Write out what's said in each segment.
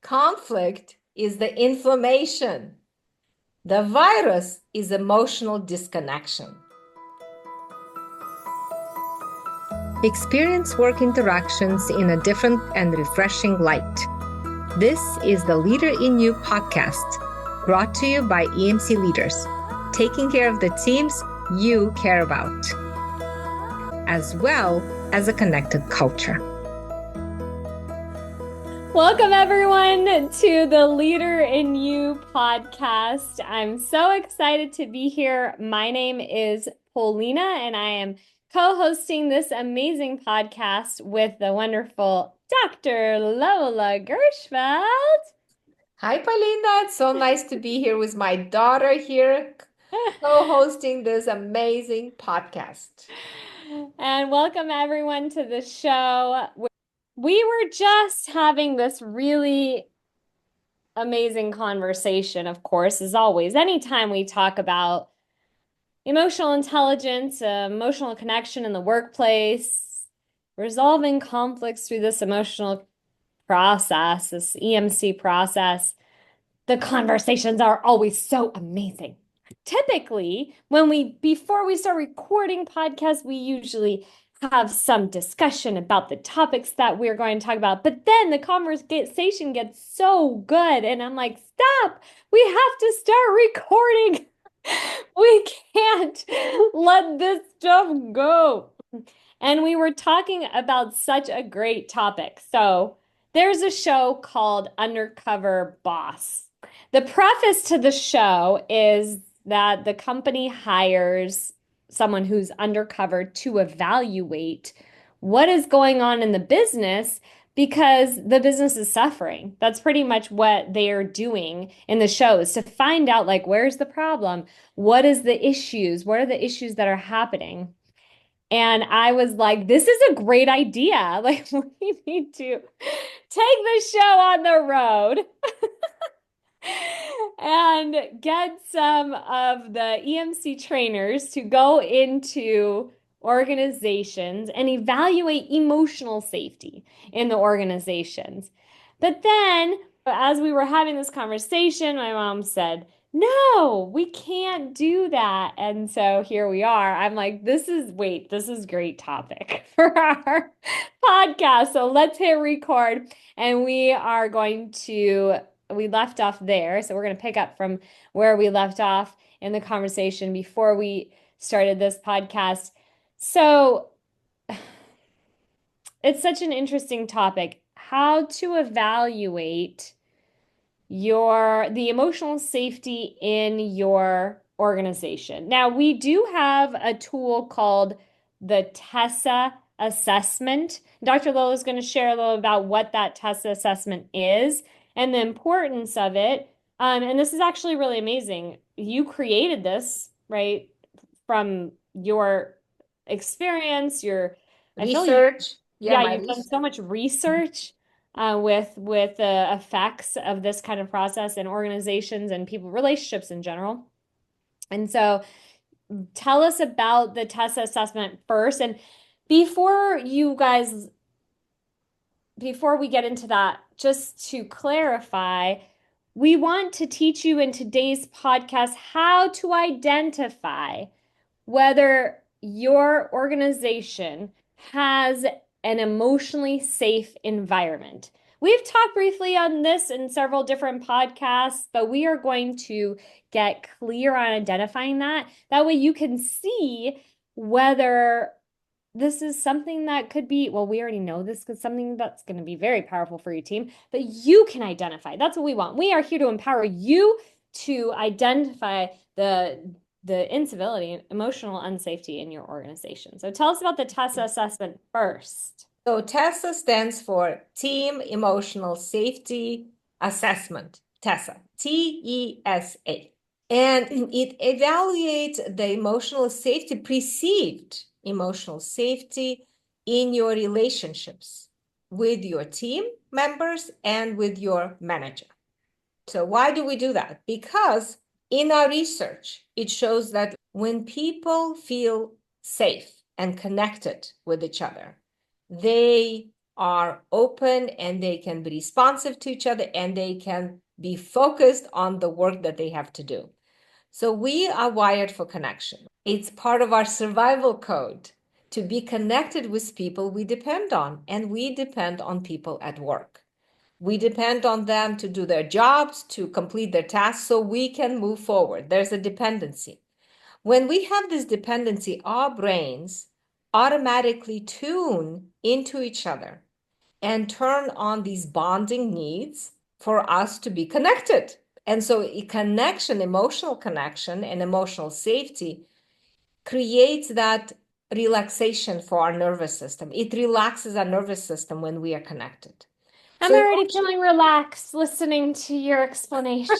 Conflict is the inflammation. The virus is emotional disconnection. Experience work interactions in a different and refreshing light. This is the Leader in You podcast, brought to you by EmC Leaders, taking care of the teams you care about, as well as a connected culture. Welcome, everyone, to the Leader in You podcast. I'm so excited to be here. My name is Polina, and I am co-hosting this amazing podcast with the wonderful Dr. Lola Gershfeld. Hi, Polina. It's so nice to be here with my daughter here, co-hosting this amazing podcast. And welcome, everyone, to the show. We were just having this really amazing conversation, of course, as always. Anytime we talk about emotional intelligence, emotional connection in the workplace, resolving conflicts through this emotional process, this EmC process, the conversations are always so amazing. Typically, before we start recording podcasts, we usually have some discussion about the topics that we're going to talk about. But then the conversation gets so good, and I'm like, stop! We have to start recording. We can't let this stuff go. And we were talking about such a great topic. So there's a show called Undercover Boss. The preface to the show is that the company hires someone who's undercover to evaluate what is going on in the business because the business is suffering. That's pretty much what they are doing in the show, is to find out, like, where's the problem? What is the issues? What are the issues that are happening? And I was like, this is a great idea. Like, we need to take the show on the road and get some of the EmC trainers to go into organizations and evaluate emotional safety in the organizations. But then, as we were having this conversation, my mom said, no, we can't do that. And so here we are. I'm like, this is great topic for our podcast. So let's hit record, and we left off there. So we're going to pick up from where we left off in the conversation before we started this podcast. So it's such an interesting topic, how to evaluate the emotional safety in your organization. Now, we do have a tool called the TESA assessment. Dr. Lola is going to share a little about what that TESA assessment is and the importance of it. And this is actually really amazing. You created this, right, from your experience, your research. You've done so much research with the effects of this kind of process in organizations and people relationships in general. And so tell us about the TESA assessment first. And before we get into that, just to clarify, we want to teach you in today's podcast how to identify whether your organization has an emotionally safe environment. We've talked briefly on this in several different podcasts, but we are going to get clear on identifying that. That way you can see whether this is something that could be, well, we already know this is something that's going to be very powerful for your team, but you can identify. That's what we want. We are here to empower you to identify the incivility and emotional unsafety in your organization. So tell us about the TESA assessment first. So TESA stands for Team Emotional Safety Assessment, TESA, TESA. And it evaluates the emotional safety, perceived emotional safety in your relationships with your team members and with your manager. So why do we do that? Because in our research, it shows that when people feel safe and connected with each other, they are open and they can be responsive to each other and they can be focused on the work that they have to do. So we are wired for connection. It's part of our survival code to be connected with people we depend on, and we depend on people at work. We depend on them to do their jobs, to complete their tasks so we can move forward. There's a dependency. When we have this dependency, our brains automatically tune into each other and turn on these bonding needs for us to be connected. And so, a connection, emotional connection, and emotional safety creates that relaxation for our nervous system. It relaxes our nervous system when we are connected. I'm So, already feeling relaxed listening to your explanation.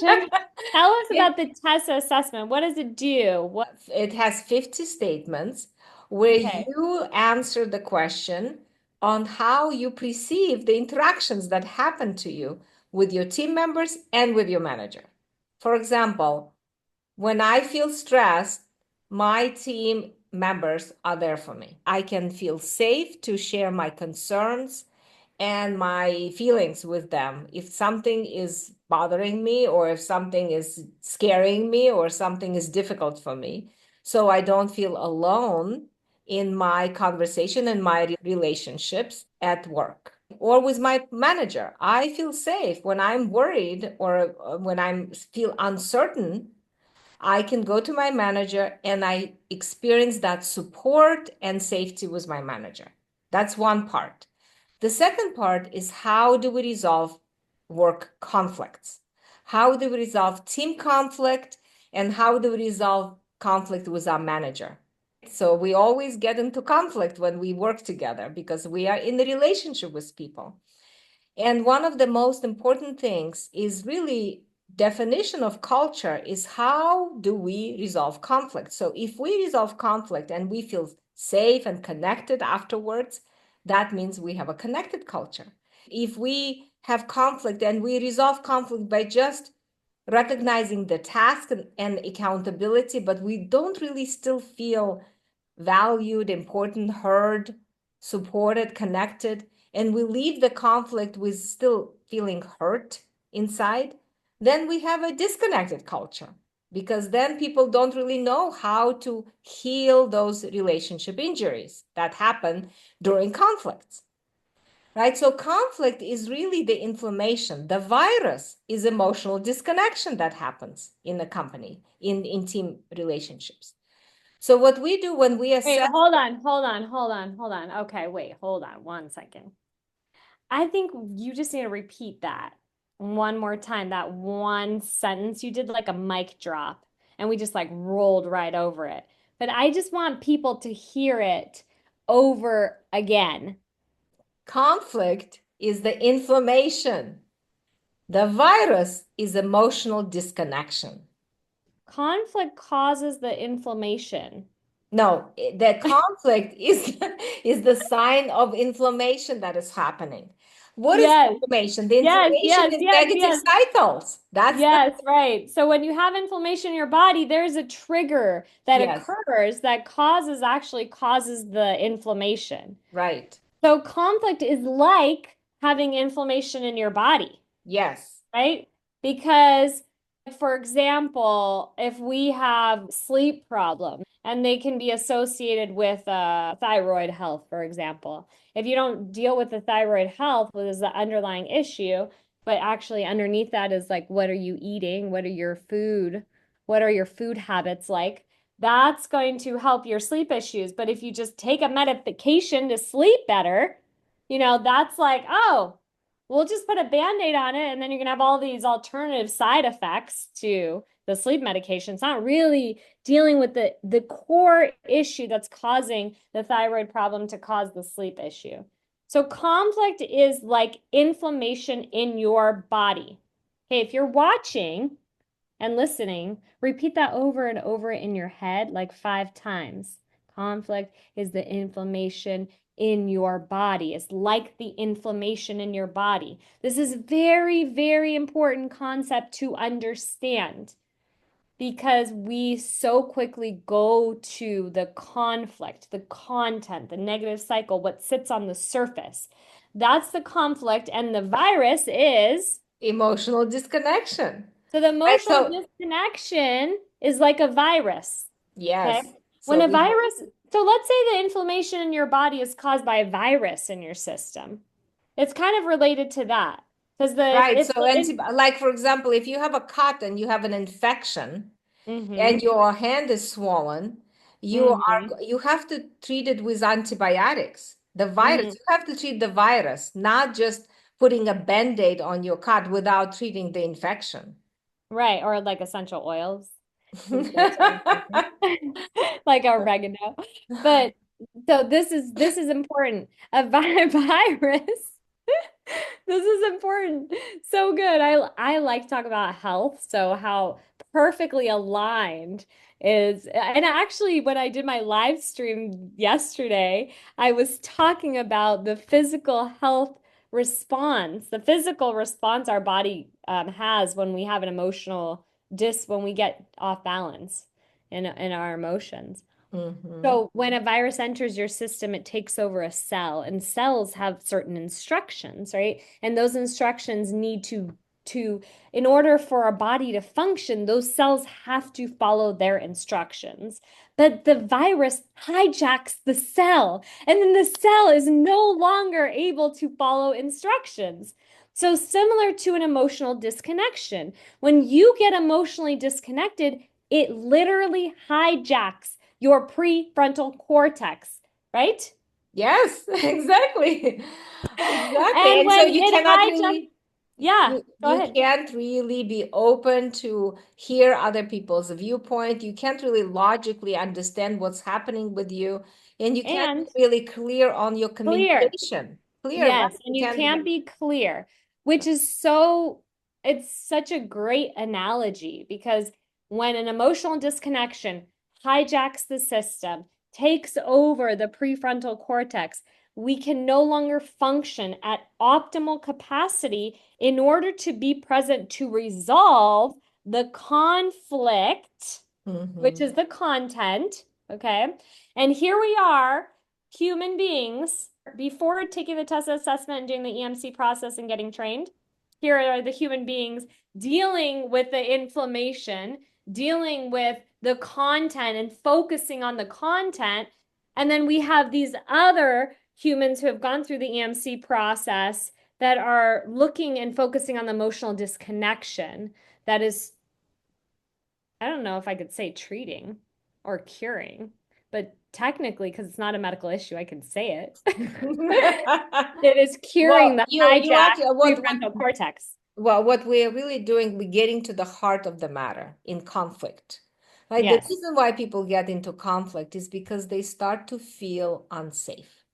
Tell us yeah, about the TESA assessment. What does it do? What? it has 50 statements where Okay. you answer the question on how you perceive the interactions that happen to you with your team members and with your manager. For example, when I feel stressed, my team members are there for me. I can feel safe to share my concerns and my feelings with them. If something is bothering me, or if something is scaring me, or something is difficult for me, so I don't feel alone in my conversation and my relationships at work or with my manager. I feel safe when I'm worried or when I feel uncertain. I can go to my manager and I experience that support and safety with my manager. That's one part. The second part is, how do we resolve work conflicts? How do we resolve team conflict? And how do we resolve conflict with our manager? So we always get into conflict when we work together because we are in the relationship with people. And one of the most important things is really definition of culture is, how do we resolve conflict? So if we resolve conflict and we feel safe and connected afterwards, that means we have a connected culture. If we have conflict and we resolve conflict by just recognizing the task and accountability, but we don't really still feel valued, important, heard, supported, connected, and we leave the conflict with still feeling hurt inside, then we have a disconnected culture, because then people don't really know how to heal those relationship injuries that happen during conflicts. Right? So conflict is really the inflammation. The virus is emotional disconnection that happens in a company, in team relationships. So what we do when we Wait, assess, hold on. Okay, wait, hold on 1 second. I think you just need to repeat that one more time. That one sentence you did like a mic drop, and we just like rolled right over it. But I just want people to hear it over again. conflict is the inflammation. The virus is emotional disconnection. Conflict causes the inflammation. No, the conflict is the sign of inflammation that is happening. What is Yes, inflammation? The yes, inflammation yes, is yes, negative yes. cycles. That's the, Yes, right. So when you have inflammation in your body, there's a trigger that yes, occurs that actually causes the inflammation. right. So conflict is like having inflammation in your body, Yes, right? Because, for example, if we have sleep problems and they can be associated with thyroid health, for example, if you don't deal with the thyroid health, what is the underlying issue, but actually underneath that is like, what are you eating? What are your food habits like? That's going to help your sleep issues. But if you just take a medication to sleep better, that's like, oh, we'll just put a Band-Aid on it, and then you're gonna have all these alternative side effects to the sleep medication. It's not really dealing with the core issue that's causing the thyroid problem to cause the sleep issue. So conflict is like inflammation in your body. Okay, if you're watching and listening, repeat that over and over in your head like 5 times. Conflict is the inflammation in your body. It's like the inflammation in your body. This is very, very important concept to understand because we so quickly go to the conflict, the content, the negative cycle, what sits on the surface. That's the conflict. And the virus is, Emotional disconnection. so the Right. emotional So, disconnection is like a virus. Okay. yes. When So a we have, virus, so let's say the inflammation in your body is caused by a virus in your system. It's kind of related to that. Because right. if So, like, for example, if you have a cut and you have an infection and mm-hmm, your hand is swollen, mm-hmm, you have to treat it with antibiotics. The virus, mm-hmm, you have to treat the virus, not just putting a band-aid on your cut without treating the infection. right, or like essential oils, because those are important, like oregano. But so this is important. A virus. This is important. So good. I like to talk about health, so how perfectly aligned is, and actually when I did my live stream yesterday, I was talking about the physical health response, the physical response our body has when we have an emotional when we get off balance in our emotions. Mhm. So when a virus enters your system, it takes over a cell, and cells have certain instructions, right? And those instructions need to in order for our body to function, those cells have to follow their instructions. But the virus hijacks the cell, and then the cell is no longer able to follow instructions. So similar to an emotional disconnection, when you get emotionally disconnected, it literally hijacks your prefrontal cortex, right? Yes, exactly. Exactly. And And so when you it cannot hijacks, really yeah, go you ahead. can't really be open to hear other people's viewpoint. You can't really logically understand what's happening with you, and you can't be And really clear on your clear. communication. Clear, right? Yes, You and you can't be. can't be clear, which is so, it's such a great analogy because when an emotional disconnection hijacks the system, takes over the prefrontal cortex, we can no longer function at optimal capacity in order to be present to resolve the conflict, which Mhm. is the content. Okay. And here we are, human beings, before taking the TESA assessment and doing the EmC process and getting trained. Here are the human beings dealing with the inflammation, dealing with the content and focusing on the content. And then we have these other humans who have gone through the EmC process that are looking and focusing on the emotional disconnection that is, I don't know if I could say treating or curing, but technically, because it's not a medical issue, I can say it. It is curing Well, the you hijacked actually prefrontal cortex. what we're really doing, we're getting to the heart of the matter in conflict. Right? The Yes. reason why people get into conflict is because they start to feel unsafe.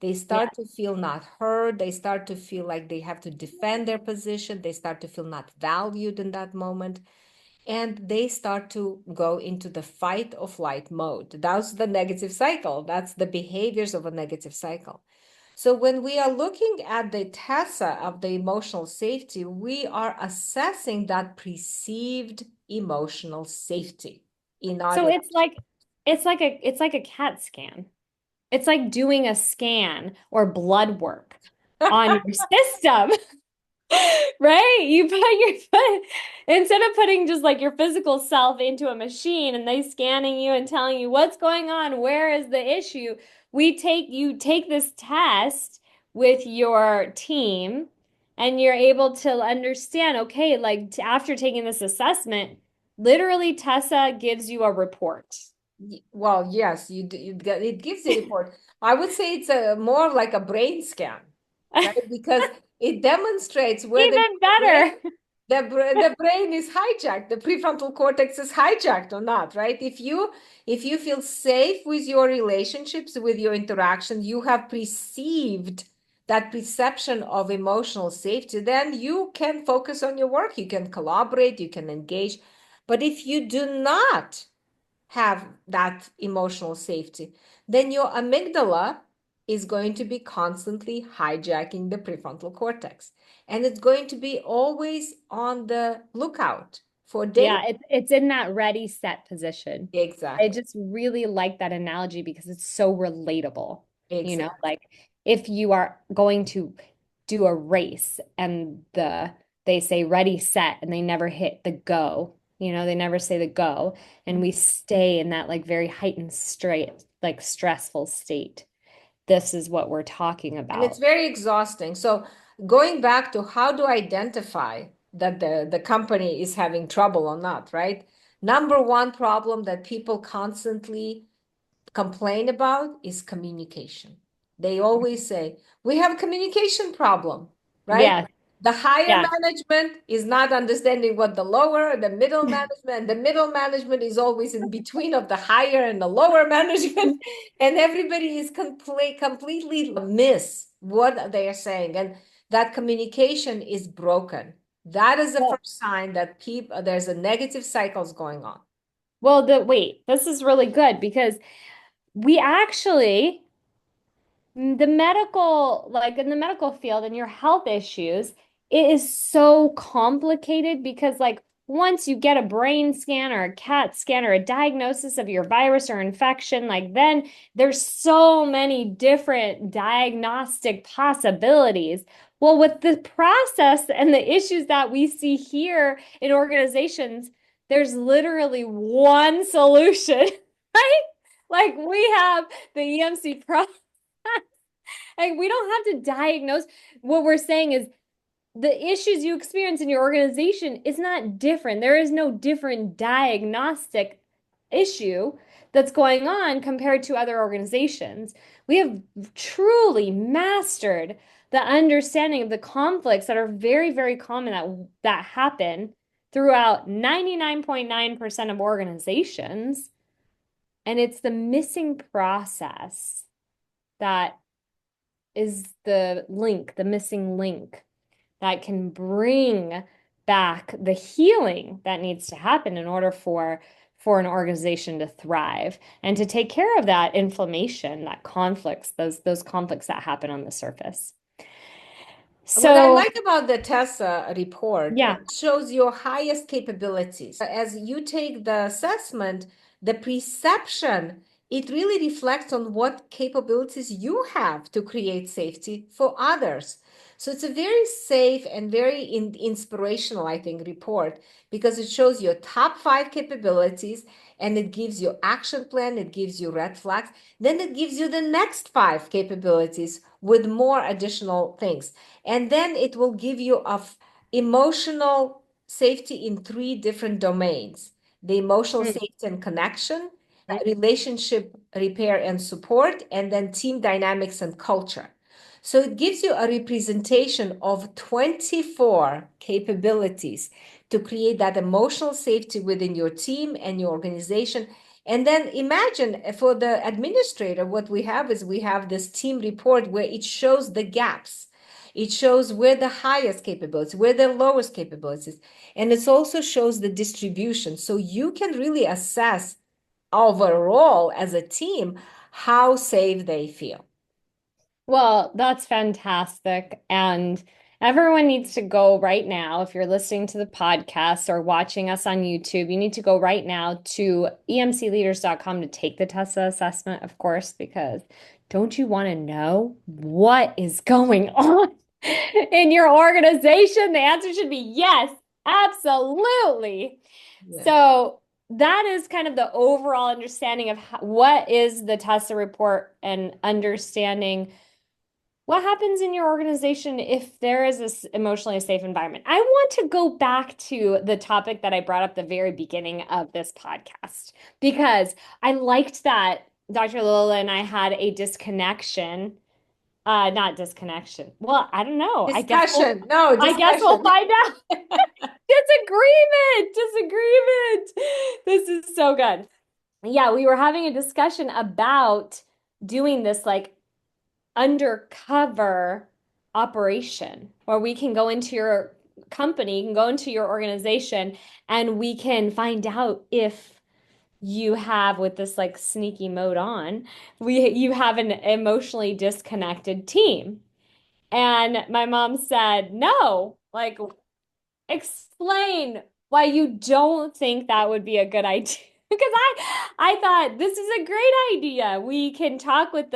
They Yeah. start to feel not heard. They start to feel like they have to defend their position. They start to feel not valued in that moment. And they start to go into the fight or flight mode. That's the negative cycle. That's the behaviors of a negative cycle. So when we are looking at the TESA of the emotional safety, we are assessing that perceived emotional safety in So our it's like a CAT scan. It's like doing a scan or blood work on your system. Right? You put your foot instead of putting just like your physical self into a machine and they scanning you and telling you what's going on, where is the issue? You take this test with your team and you're able to understand, okay, like after taking this assessment, literally TESA gives you a report. well, yes, it gives a report. I would say it's a more like a brain scan, right? Because it demonstrates whether Even better. the brain is hijacked, the prefrontal cortex is hijacked or not, right? If you feel safe with your relationships, with your interaction, you have perceived that perception of emotional safety, then you can focus on your work, you can collaborate, you can engage. But if you do not have that emotional safety, then your amygdala is going to be constantly hijacking the prefrontal cortex. And it's going to be always on the lookout for danger. Yeah, it's in that ready, set position. I Exactly. just really like that analogy because it's so relatable. Exactly. Like if you are going to do a race and they say ready, set, and they never hit the go. They never say the go, and we stay in that like very heightened straight, like stressful state. This is what we're talking And it's about. very exhausting. So going back to how to identify that the company is having trouble or not, right? Number one problem that people constantly complain about is communication. They always say, we have a communication problem, right? Yeah, The higher yeah. management is not understanding what the lower, the middle management, the middle management is always in between of the higher and the lower management. And everybody is completely miss what they are saying. And that communication is broken. That is the Well, first sign that there's a negative cycles going on. wait, this is really good because we actually the medical, like in the medical field and your health issues, it is so complicated because, like, once you get a brain scan or a CAT scan or a diagnosis of your virus or infection, like, then there's so many different diagnostic possibilities. Well, with the process and the issues that we see here in organizations, there's literally one solution, right? Like, we have the EMC process. Like, we don't have to diagnose. What we're saying is the issues you experience in your organization is not different. There is no different diagnostic issue that's going on compared to other organizations. We have truly mastered the understanding of the conflicts that are very, very common that happen throughout 99.9% of organizations. And it's the missing process that is the missing link that can bring back the healing that needs to happen in order for an organization to thrive and to take care of that inflammation, that conflicts, those conflicts that happen on the surface. What I So, like about the TESA report, yeah. it shows your highest capabilities. As you take the assessment, the perception, it really reflects on what capabilities you have to create safety for others. So it's a very safe and very inspirational, I think, report because it shows your top five capabilities and it gives you action plan, it gives you red flags, then it gives you the next five capabilities with more additional things. And then it will give you emotional safety in three different domains: the emotional Mm. safety and connection, relationship repair and support, and then team dynamics and culture. So it gives you a representation of 24 capabilities to create that emotional safety within your team and your organization. And then imagine for the administrator, what we have is we have this team report where it shows the gaps. It shows where the highest capabilities, where the lowest capabilities, and it also shows the distribution. So you can really assess overall as a team how safe they feel. Well, that's fantastic. And everyone needs to go right now. If you're listening to the podcast or watching us on YouTube, you need to go right now to emcleaders.com to take the TESA assessment, of course, because don't you want to know what is going on in your organization? The answer should be yes, absolutely. Yeah. So that is kind of the overall understanding of what is the TESA report and understanding what happens in your organization if there is this emotionally safe environment. I want to go back to the topic that I brought up at the very beginning of this podcast because I liked that Dr. Lola and I had a disconnection. Not disconnection. Well, I don't know. Discussion. No, I guess we'll discussion. find out. Disagreement. Disagreement. This is so good. Yeah, we were having a discussion about doing this like undercover operation where we can go into your company, can go into your organization, and we can find out if you have with this like sneaky mode on, you have an emotionally disconnected team. And my mom said, "No, like explain why you don't think that would be a good idea." Because I thought this is a great idea. We can talk with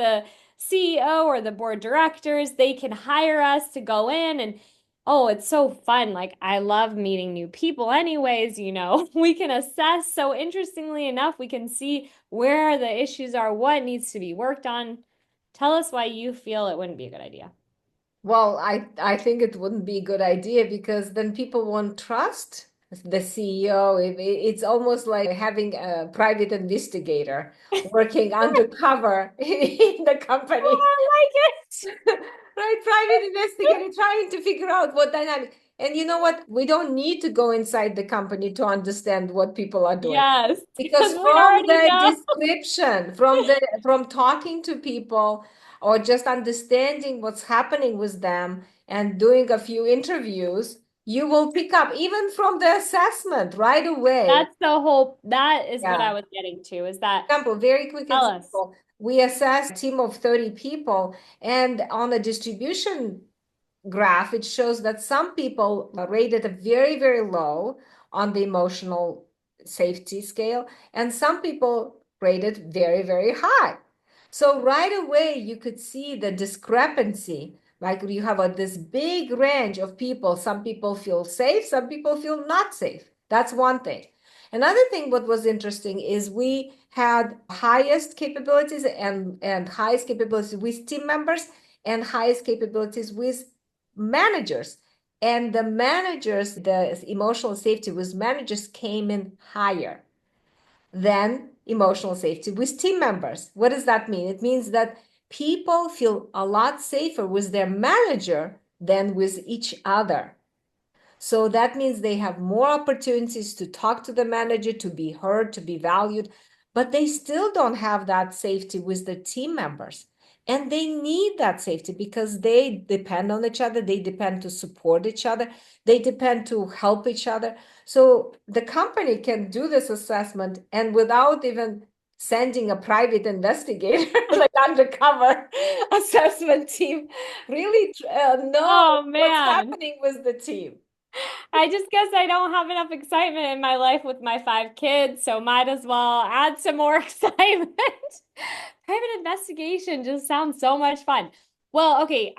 CEO or the board directors, they can hire us to go in and oh, it's so fun. Like I love meeting new people anyways, we can assess. So interestingly enough, we can see where the issues are, what needs to be worked on. Tell us why you feel it wouldn't be a good idea. Well, I think it wouldn't be a good idea because then people won't trust the CEO. It's almost like having a private investigator working undercover in the company. Oh, I like it. Right, private investigator trying to figure out what dynamic. And you know what? We don't need to go inside the company to understand what people are doing. Yes, because Because we from already the know. description, from talking to people or just understanding what's happening with them and doing a few interviews, you will pick up even from the assessment right away. That is what I Yeah. was getting to, is that Example, very quick tell us. example. We assessed a team of 30 people, and on the distribution graph, it shows that some people are rated very, very low on the emotional safety scale, and some people rated very, very high. So right away, you could see the discrepancy. Like you have this big range of people. Some people feel safe, some people feel not safe. That's one thing. Another thing, what was interesting is we had highest capabilities and highest capabilities with team members and highest capabilities with managers. And the managers, the emotional safety with managers came in higher than emotional safety with team members. What does that mean? It means that people feel a lot safer with their manager than with each other. So that means they have more opportunities to talk to the manager, to be heard, to be valued, but they still don't have that safety with the team members. And they need that safety because they depend on each other, they depend to support each other, they depend to help each other. So the company can do this assessment and without even sending a private investigator, like undercover assessment team, really know Oh what's man. happening with the team. I just guess I don't have enough excitement in my life with my 5 kids, so might as well add some more excitement. Private investigation just sounds so much fun. Well, okay,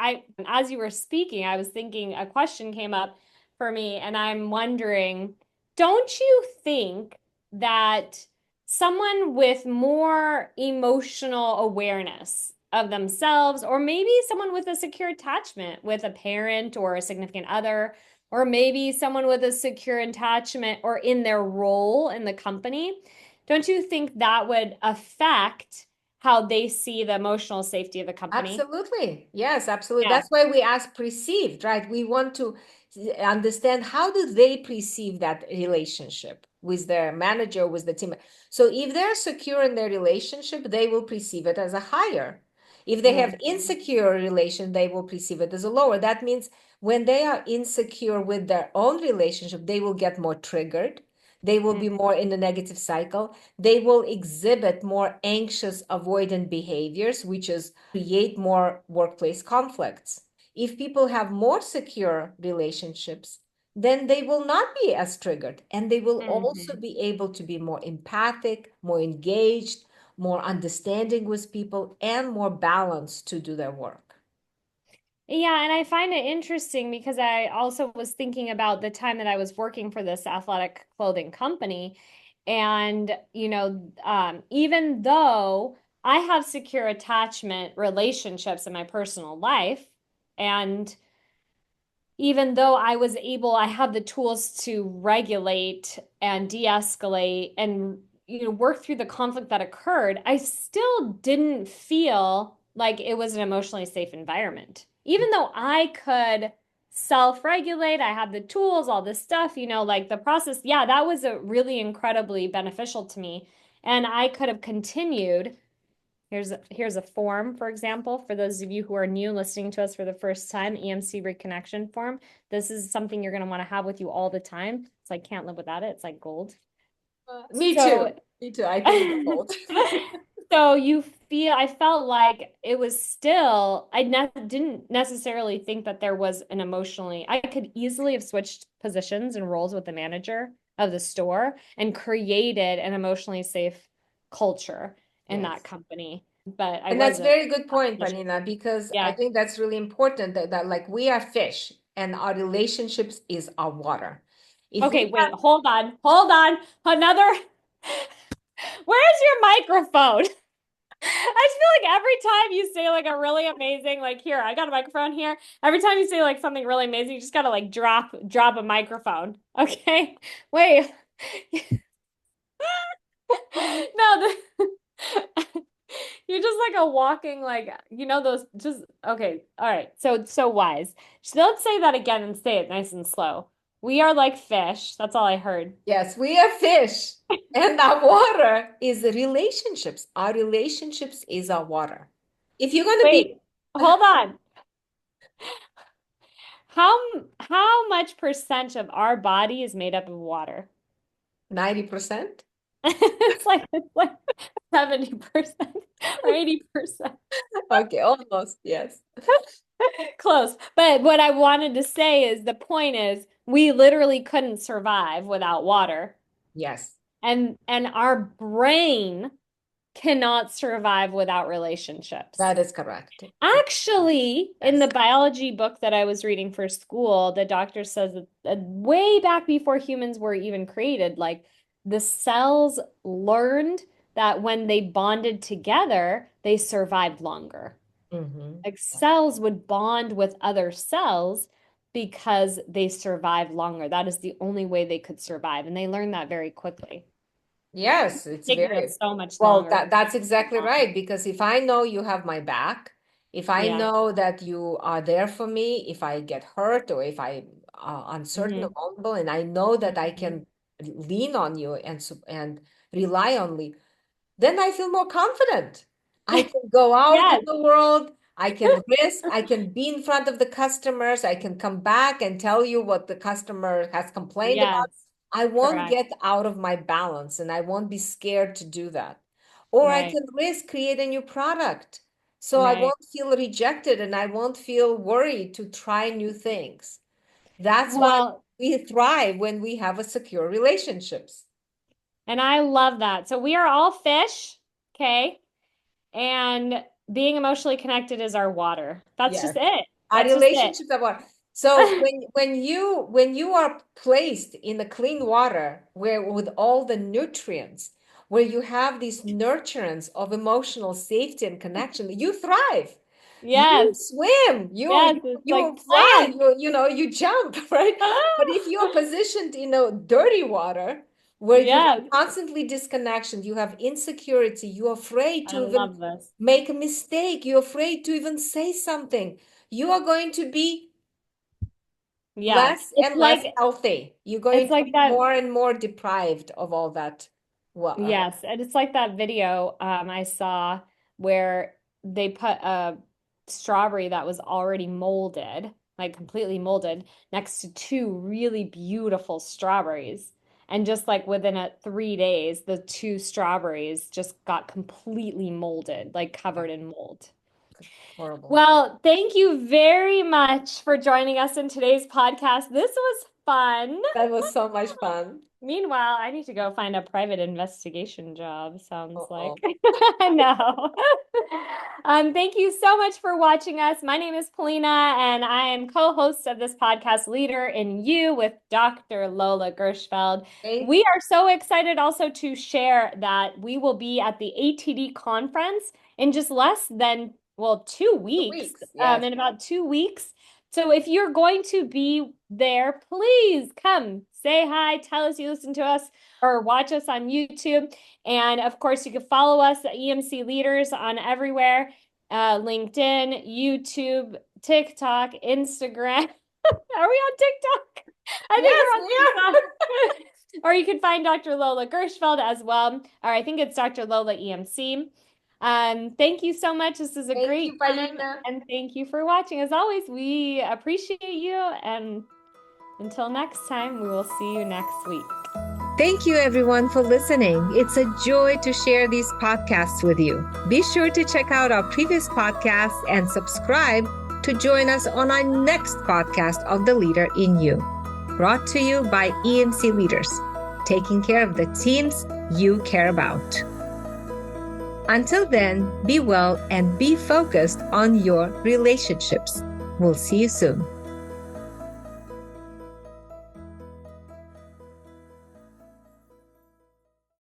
as you were speaking, I was thinking a question came up for me, and I'm wondering, don't you think that someone with more emotional awareness of themselves, or maybe someone with a secure attachment with a parent or a significant other, or maybe someone with a secure attachment or in their role in the company, don't you think that would affect how they see the emotional safety of the company? Absolutely. Yes, absolutely. Yeah. That's why we ask perceived, right? We want to understand how do they perceive that relationship with their manager, with the team. So if they're secure in their relationship, they will perceive it as a higher. If they have Mhm. insecure relation, they will perceive it as a lower. That means when they are insecure with their own relationship, they will get more triggered. They will be more in the negative cycle. They will exhibit more anxious avoidant behaviors, which is create more workplace conflicts. If people have more secure relationships, then they will not be as triggered and they will also Mhm. be able to be more empathic, more engaged, more understanding with people, and more balanced to do their work. Yeah, and I find it interesting because I also was thinking about the time that I was working for this athletic clothing company. And, even though I have secure attachment relationships in my personal life, and even though I had the tools to regulate and de-escalate and work through the conflict that occurred, I still didn't feel like it was an emotionally safe environment. Even though I could self-regulate, I had the tools, all this stuff, like the process, yeah, that was a really incredibly beneficial to me. And I could have continued. Here's a form, for example, for those of you who are new listening to us for the first time, EMC reconnection form. This is something you're going to want to have with you all the time. It's like can't live without it. It's like gold. Me So too. Me too. I think it's gold. so I felt like it was still, didn't necessarily think that there was an emotionally, I could easily have switched positions and roles with the manager of the store and created an emotionally safe culture in that Yes. company. but I And that's a wasn't. very good point, Polina, because I Yeah. think that's really important that like we are fish and our relationships is our water. If we Okay, wait, hold on. Another. Where's your microphone? I just feel like every time you say like a really amazing, like here, I got a microphone here. Every time you say like something really amazing, you just gotta like drop a microphone. Okay. Wait. No, you're just like a walking, like, those just okay. All right. So wise. So let's say that again and say it nice and slow. We are like fish. That's all I heard. yes, we are fish and our water is the relationships. Our relationships is our water. If you're going to be Wait, hold on. How how much percent of our body is made up of water? 90%, It's like 70% or 80%. okay, almost, yes. Close. But what I wanted to say is the point is we literally couldn't survive without water. Yes, And our brain cannot survive without relationships. that is correct. Actually, in the Yes. biology book that I was reading for school, the doctor says that way back before humans were even created, like the cells learned that when they bonded together, they survived longer. Mm-hmm. Like cells would bond with other cells because they survived longer. That is the only way they could survive. And they learned that very quickly. Yes, it's Taking them very so much well. longer. That's exactly right. Because if I know you have my back, if I Yeah. know that you are there for me, if I get hurt or if I'm uncertain or Hmm. vulnerable, and I know that I Hmm. can lean on you and rely on you, then I feel more confident. I can go out in Yes. the world. I can risk. I can be in front of the customers. I can come back and tell you what the customer has complained about. Yes. I won't Correct. get out of my balance and I won't be scared to do that. Or I Right. can risk create a new product. So I Right. won't feel rejected and I won't feel worried to try new things. That's why Well, we thrive when we have a secure relationships. and I love that. So we are all fish, okay? And being emotionally connected is our water. That's just Yes. it. Our That's just it. relationships are what. So when you are placed in the clean water where with all the nutrients, where you have these nurturance of emotional safety and connection, you thrive. You Yes. swim, you Yes. you It's you like fly, plants. you jump, right? But if you are positioned in a dirty water where you have Yes. constantly disconnection, you have insecurity, you're afraid I to even love this. make a mistake, you're afraid to even say something, you are going to be Yes. less and less healthy. You're going It's to like be that. more and more deprived of all that. Well, Yes, and it's like that video I saw where they put a strawberry that was already molded, like completely molded, next to two really beautiful strawberries. And just like within 3 days, the two strawberries just got completely molded, like covered in mold. horrible. Well, thank you very much for joining us in today's podcast. This was fun. That was so much fun. Meanwhile, I need to go find a private investigation job, sounds like. Uh-oh. I know. Thank you so much for watching us. My name is Polina, and I am co-host of this podcast, Leader in You, with Dr. Lola Gershfeld. Thank We are so excited also to share that we will be at the ATD conference in just less than, well, 2 weeks, weeks. Yes. in about 2 weeks. So if you're going to be there, please come say hi, tell us you listen to us or watch us on YouTube. And of course, you can follow us at EMC Leaders on everywhere, LinkedIn, YouTube, TikTok, Instagram. Are we on TikTok? I think Yes, we're we on are. TikTok. Or you can find Dr. Lola Gershfeld as well. Or I think it's Dr. Lola EMC. Thank you so much. This is a Thank great you, time. Polina. And thank you for watching. As always, we appreciate you. And until next time, we will see you next week. Thank you, everyone, for listening. It's a joy to share these podcasts with you. Be sure to check out our previous podcasts and subscribe to join us on our next podcast of The Leader in You, brought to you by EMC Leaders, taking care of the teams you care about. Until then, be well and be focused on your relationships. We'll see you soon.